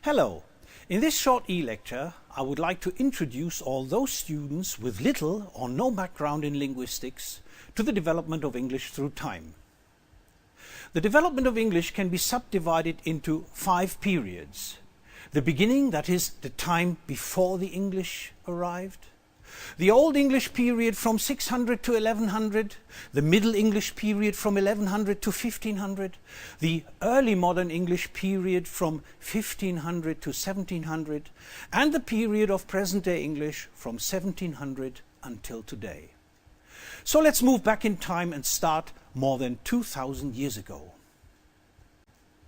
Hello! In this short e-lecture, I would like to introduce all those students with little or no background in linguistics to the development of English through time. The development of English can be subdivided into 5 periods. The beginning, that is, the time before the English arrived. The Old English period from 600 to 1100, the Middle English period from 1100 to 1500, the Early Modern English period from 1500 to 1700, and the period of present-day English from 1700 until today. So let's move back in time and start more than 2000 years ago.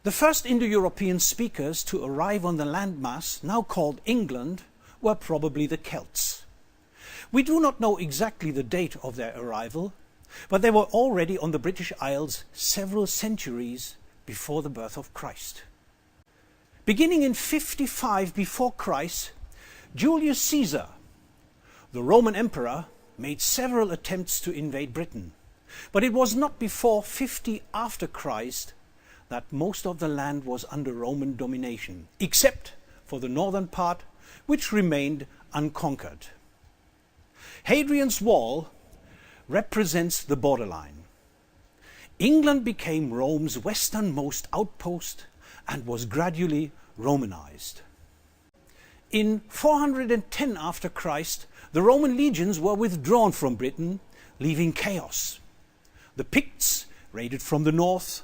The first Indo-European speakers to arrive on the landmass, now called England, were probably the Celts. We do not know exactly the date of their arrival, but they were already on the British Isles several centuries before the birth of Christ. Beginning in 55 before Christ, Julius Caesar, the Roman Emperor, made several attempts to invade Britain, but it was not before 50 after Christ that most of the land was under Roman domination, except for the northern part, which remained unconquered. Hadrian's Wall represents the borderline. England became Rome's westernmost outpost and was gradually Romanized. In 410 after Christ, the Roman legions were withdrawn from Britain, leaving chaos. The Picts raided from the north,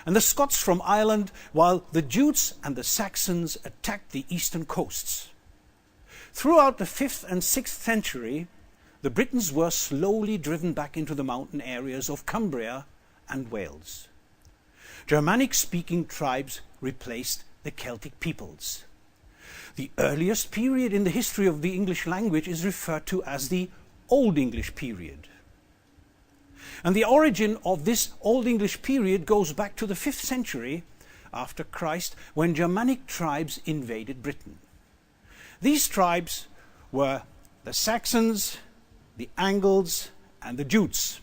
and the Scots from Ireland, while the Jutes and the Saxons attacked the eastern coasts. Throughout the 5th and 6th century, the Britons were slowly driven back into the mountain areas of Cumbria and Wales. Germanic-speaking tribes replaced the Celtic peoples. The earliest period in the history of the English language is referred to as the Old English period. And the origin of this Old English period goes back to the 5th century after Christ, when Germanic tribes invaded Britain. These tribes were the Saxons, the Angles, and the Jutes.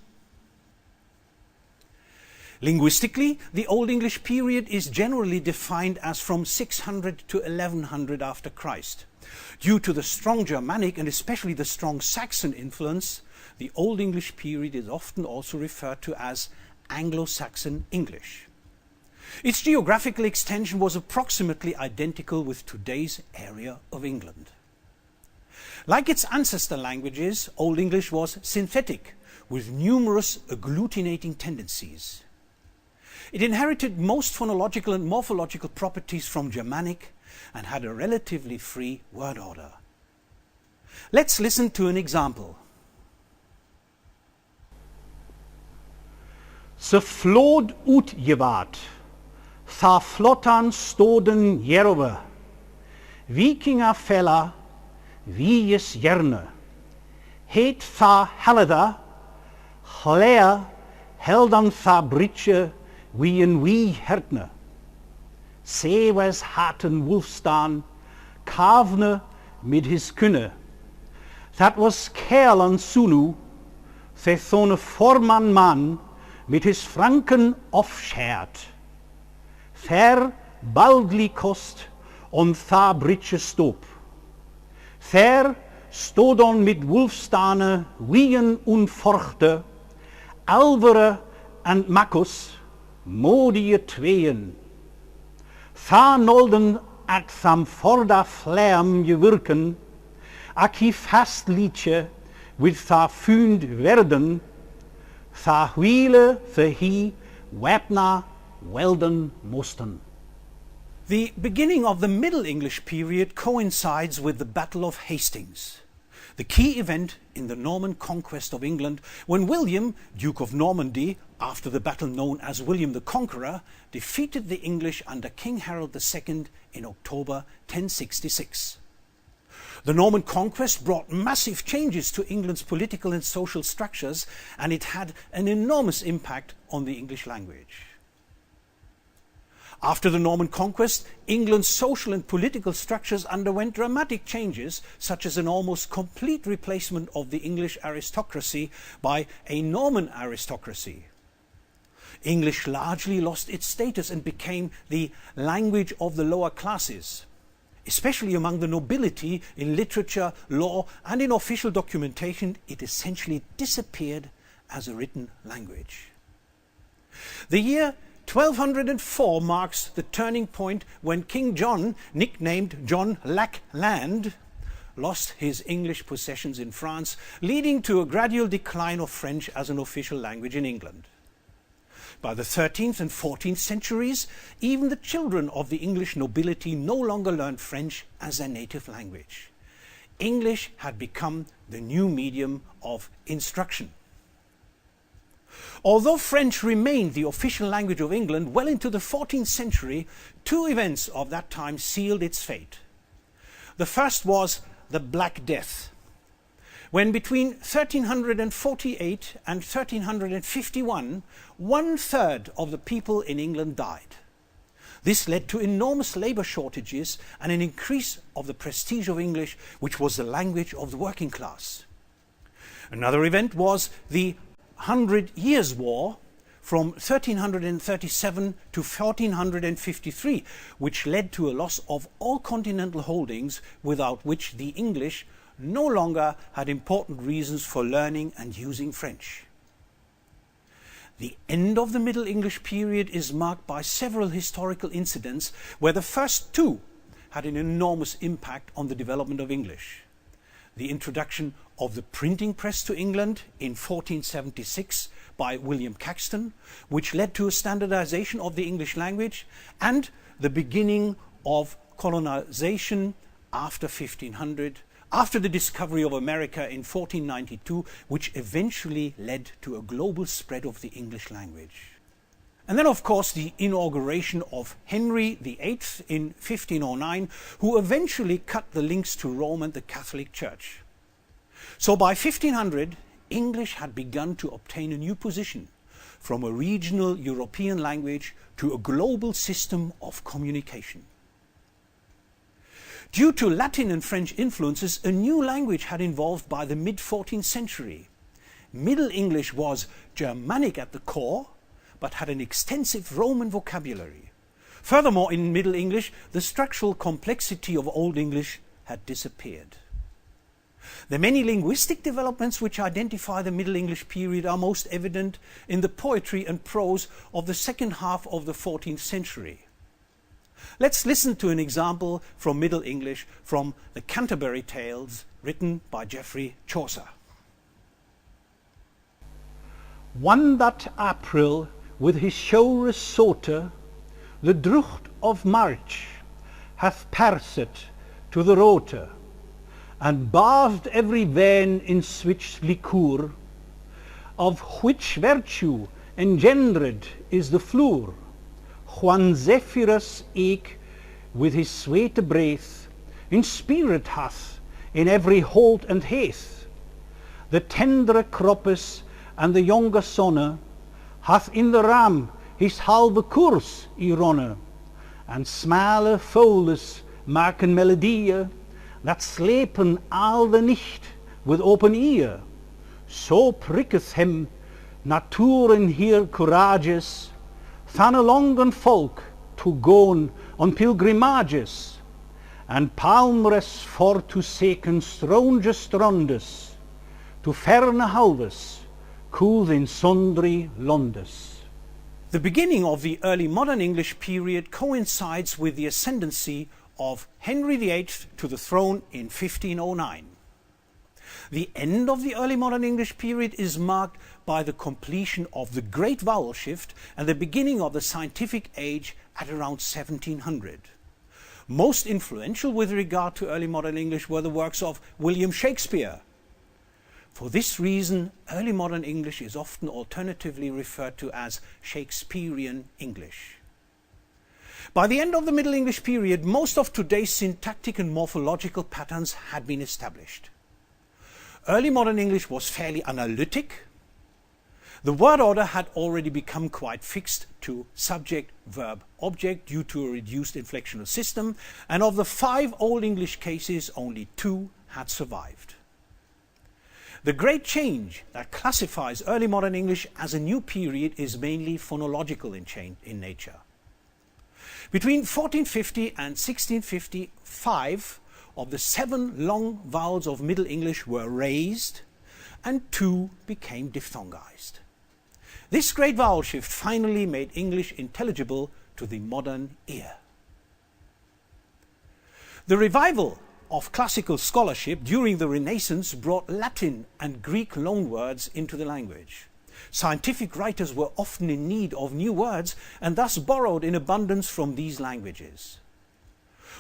Linguistically, the Old English period is generally defined as from 600 to 1100 after Christ. Due to the strong Germanic and especially the strong Saxon influence, the Old English period is often also referred to as Anglo-Saxon English. Its geographical extension was approximately identical with today's area of England. Like its ancestor languages, Old English was synthetic, with numerous agglutinating tendencies. It inherited most phonological and morphological properties from Germanic and had a relatively free word order. Let's listen to an example. Se flod utgewaard, tha flottan stoden jerve, vikinga fella, vies jerne, heet tha helleda, chlea, heldan tha britje, wien wie herne. Se was haten wolfstaan, kavne mit his kunne. Dat was kerlan sunu, the thone forman man, mit his franken offschert. Ver baldli kost on tha britje stop. Ver stodon mit wolfstane wien unforchte, alvere en makkus, modie tweeën. Tha nolden ak tham forda flam je wirken, ak hi fast liedje with tha fund werden, tha huile the hi wapna welden mosten. The beginning of the Middle English period coincides with the Battle of Hastings, the key event in the Norman conquest of England, when William, Duke of Normandy, after the battle known as William the Conqueror, defeated the English under King Harold II in October 1066. The Norman conquest brought massive changes to England's political and social structures, and it had an enormous impact on the English language. After the Norman conquest, England's social and political structures underwent dramatic changes, such as an almost complete replacement of the English aristocracy by a Norman aristocracy. English largely lost its status and became the language of the lower classes, especially among the nobility. In literature, law, and in official documentation, it essentially disappeared as a written language. The year 1204 marks the turning point when King John, nicknamed John Lac Land, lost his English possessions in France, leading to a gradual decline of French as an official language in England. By the 13th and 14th centuries, even the children of the English nobility no longer learned French as their native language. English had become the new medium of instruction. Although French remained the official language of England well into the 14th century, two events of that time sealed its fate. The first was the Black Death, when between 1348 and 1351, 1/3 of the people in England died. This led to enormous labour shortages and an increase of the prestige of English, which was the language of the working class. Another event was the 100 Years' War from 1337 to 1453, which led to a loss of all continental holdings, without which the English no longer had important reasons for learning and using French. The end of the Middle English period is marked by several historical incidents, where the first two had an enormous impact on the development of English. The introduction of the printing press to England in 1476 by William Caxton, which led to a standardization of the English language, and the beginning of colonization after 1500, after the discovery of America in 1492, which eventually led to a global spread of the English language. And then, of course, the inauguration of Henry VIII in 1509, who eventually cut the links to Rome and the Catholic Church. So by 1500, English had begun to obtain a new position, from a regional European language to a global system of communication. Due to Latin and French influences, a new language had evolved by the mid-14th century. Middle English was Germanic at the core, but had an extensive Roman vocabulary. Furthermore, in Middle English, the structural complexity of Old English had disappeared. The many linguistic developments which identify the Middle English period are most evident in the poetry and prose of the second half of the 14th century. Let's listen to an example from Middle English from the Canterbury Tales, written by Geoffrey Chaucer. One that April with his show sauter, the drucht of March hath parsed to the roter, and bathed every vein in switch liquor, of which virtue engendered is the floor. Juan Zephyrus eke with his sweete breath in spirit hath in every holt and heath. The tendre croppes and the younger sonne hath in the ram his halve koers ronne, and smale foles maken melodie that slepen al de nicht with open ear. So prikketh hem naturen hier courages, van a longen volk to goon on pilgrimages, and palmres for to seken stronge strondes, to ferne halves, cool in sundry londes. The beginning of the early modern English period coincides with the ascendancy of Henry VIII to the throne in 1509. The end of the early modern English period is marked by the completion of the Great Vowel Shift and the beginning of the scientific age at around 1700. Most influential with regard to early modern English were the works of William Shakespeare. For this reason, early modern English is often alternatively referred to as Shakespearean English. By the end of the Middle English period, most of today's syntactic and morphological patterns had been established. Early modern English was fairly analytic. The word order had already become quite fixed to subject, verb, object due to a reduced inflectional system, and of the 5 Old English cases, only 2 had survived. The great change that classifies early modern English as a new period is mainly phonological in nature. Between 1450 and 1655, of the 7 long vowels of Middle English were raised and 2 became diphthongized. This great vowel shift finally made English intelligible to the modern ear. The revival of classical scholarship during the Renaissance brought Latin and Greek loanwords into the language. Scientific writers were often in need of new words and thus borrowed in abundance from these languages.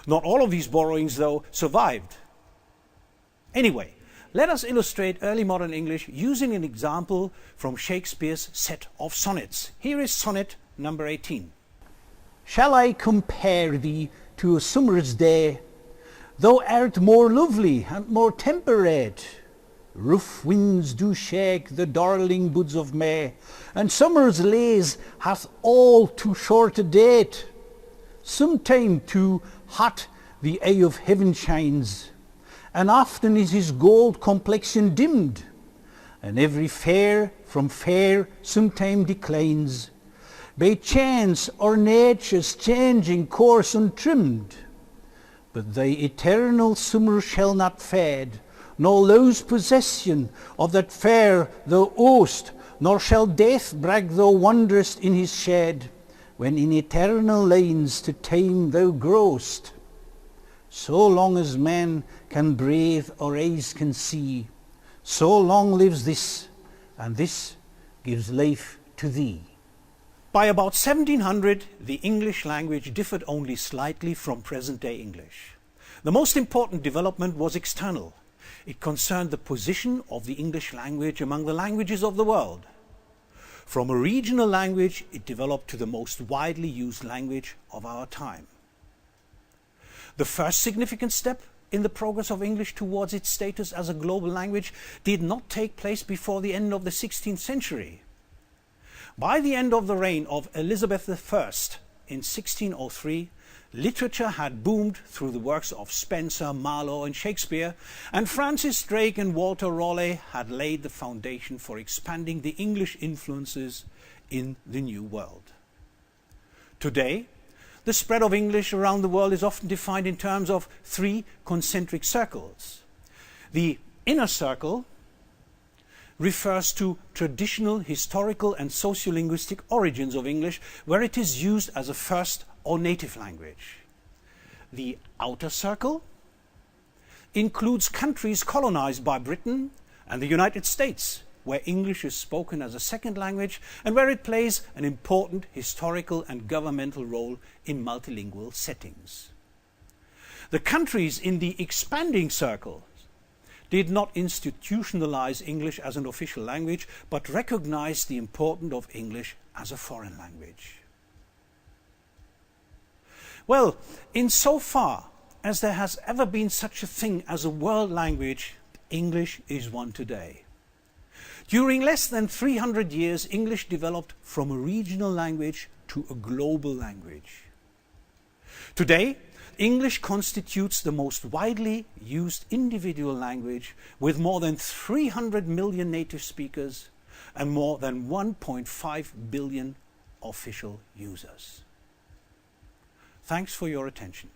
Not all of these borrowings, though, survived. Anyway, let us illustrate early modern English using an example from Shakespeare's set of sonnets. Here is sonnet number 18. Shall I compare thee to a summer's day? Thou art more lovely and more temperate. Rough winds do shake the darling buds of May, and summer's lays hath all too short a date. Sometime too hot the eye of heaven shines, and often is his gold complexion dimmed, and every fair from fair sometime declines, by chance or nature's changing course untrimmed. But thy eternal summer shall not fade, nor lose possession of that fair thou owest, nor shall death brag thou wanderest in his shade, when in eternal lines to time thou growest. So long as man can breathe or eyes can see, so long lives this, and this gives life to thee. By about 1700, the English language differed only slightly from present-day English. The most important development was external. It concerned the position of the English language among the languages of the world. From a regional language, it developed to the most widely used language of our time. The first significant step in the progress of English towards its status as a global language did not take place before the end of the 16th century. By the end of the reign of Elizabeth I in 1603, literature had boomed through the works of Spenser, Marlowe and Shakespeare, and Francis Drake and Walter Raleigh had laid the foundation for expanding the English influences in the New World. Today, the spread of English around the world is often defined in terms of 3 concentric circles. The inner circle refers to traditional historical and sociolinguistic origins of English, where it is used as a first or native language. The outer circle includes countries colonized by Britain and the United States, where English is spoken as a second language and where it plays an important historical and governmental role in multilingual settings. The countries in the expanding circle did not institutionalize English as an official language, but recognized the importance of English as a foreign language. Well, insofar as there has ever been such a thing as a world language, English is one today. During less than 300 years, English developed from a regional language to a global language. Today, English constitutes the most widely used individual language with more than 300 million native speakers and more than 1.5 billion official users. Thanks for your attention.